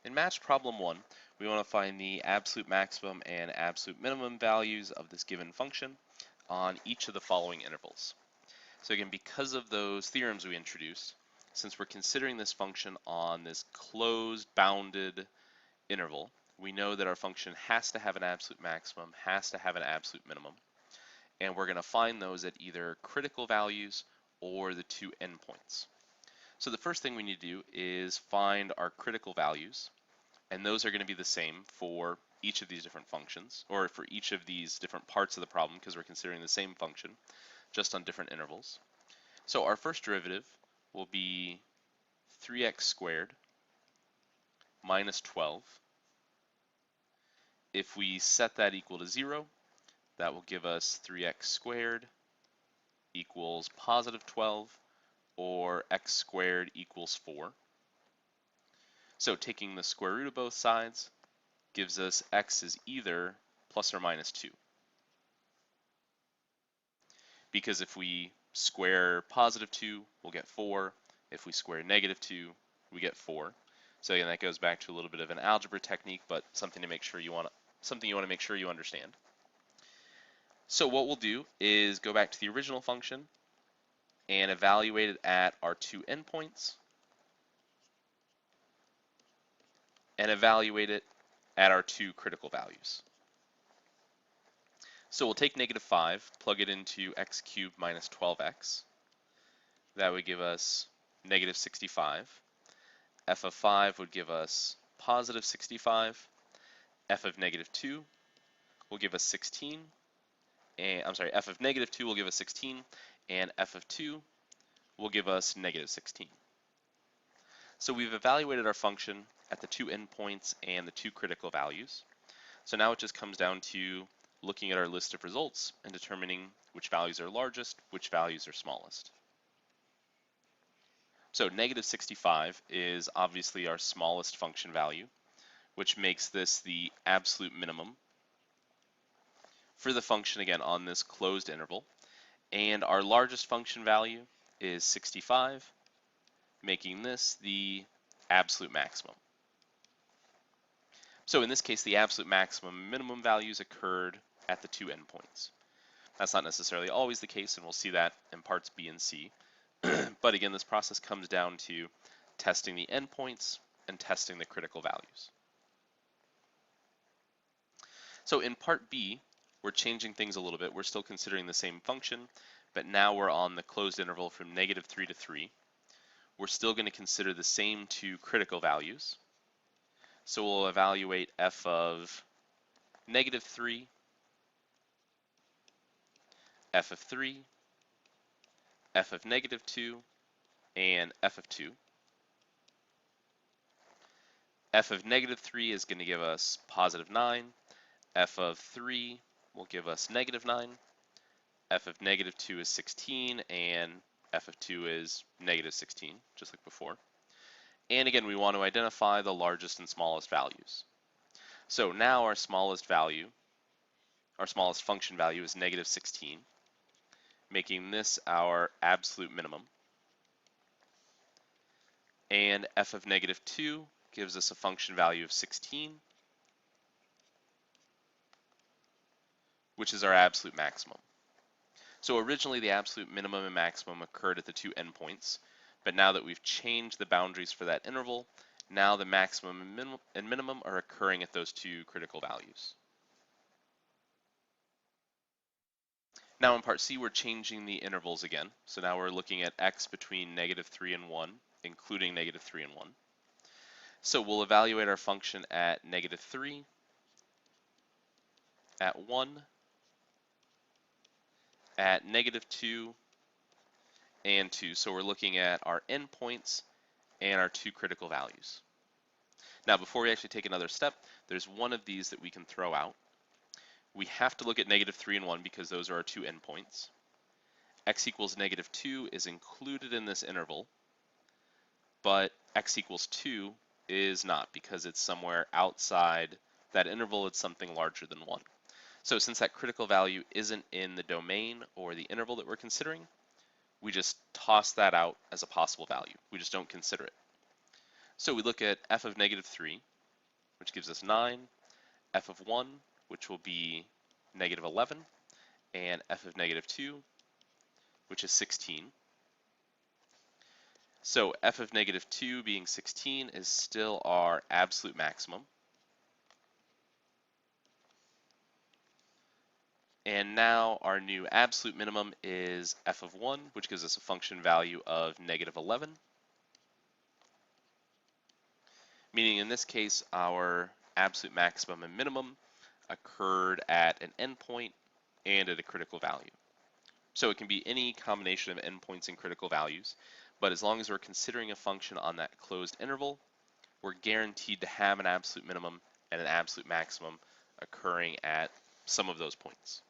In match problem 1, we want to find the absolute maximum and absolute minimum values of this given function on each of the following intervals. So again, because of those theorems we introduced, since we're considering this function on this closed bounded interval, we know that our function has to have an absolute maximum, has to have an absolute minimum, and we're going to find those at either critical values or the two endpoints. So the first thing we need to do is find our critical values, and those are going to be the same for each of these different functions, or for each of these different parts of the problem, because we're considering the same function, just on different intervals. So our first derivative will be 3x squared minus 12. If we set that equal to 0, that will give us 3x squared equals positive 12, or x squared equals 4. So taking the square root of both sides gives us x is either plus or minus 2. Because if we square positive 2, we'll get 4. If we square negative 2, we get 4. So again, that goes back to a little bit of an algebra technique, but something you want to make sure you understand. So what we'll do is go back to the original function and evaluate it at our two endpoints, and evaluate it at our two critical values. So we'll take negative 5, plug it into x cubed minus 12x. That would give us negative 65. F of 5 would give us positive 65. F of negative 2 will give us 16. And f of negative 2 will give us 16, and f of 2 will give us negative 16. So we've evaluated our function at the two endpoints and the two critical values. So now it just comes down to looking at our list of results and determining which values are largest, which values are smallest. So negative 65 is obviously our smallest function value, which makes this the absolute minimum for the function, again, on this closed interval. And our largest function value is 65, making this the absolute maximum. So in this case, the absolute maximum and minimum values occurred at the two endpoints. That's not necessarily always the case, and we'll see that in parts B and C. But again, this process comes down to testing the endpoints and testing the critical values. So in part B, we're changing things a little bit. We're still considering the same function, but now we're on the closed interval from negative 3 to 3. We're still going to consider the same two critical values. So we'll evaluate f of negative 3, f of 3, f of negative 2, and f of 2. F of negative 3 is going to give us positive 9. F of 3 will give us negative 9. F of negative 2 is 16, and f of 2 is negative 16, just like before. And again, we want to identify the largest and smallest values. So now our smallest function value is negative 16, making this our absolute minimum. And f of negative 2 gives us a function value of 16, which is our absolute maximum. So originally the absolute minimum and maximum occurred at the two endpoints, but now that we've changed the boundaries for that interval, now the maximum and minimum are occurring at those two critical values. Now in part C, we're changing the intervals again. So now we're looking at x between negative 3 and 1, including negative 3 and 1. So we'll evaluate our function at negative 3, at 1, at negative 2, and 2. So we're looking at our endpoints and our two critical values. Now before we actually take another step, there's one of these that we can throw out. We have to look at negative 3 and 1 because those are our two endpoints. X equals negative 2 is included in this interval, but x equals 2 is not because it's somewhere outside that interval. It's something larger than 1. So since that critical value isn't in the domain or the interval that we're considering, we just toss that out as a possible value. We just don't consider it. So we look at f of negative 3, which gives us 9, f of 1, which will be negative 11, and f of negative 2, which is 16. So f of negative 2 being 16 is still our absolute maximum. And now our new absolute minimum is f of 1, which gives us a function value of negative 11. Meaning in this case, our absolute maximum and minimum occurred at an endpoint and at a critical value. So it can be any combination of endpoints and critical values, but as long as we're considering a function on that closed interval, we're guaranteed to have an absolute minimum and an absolute maximum occurring at some of those points.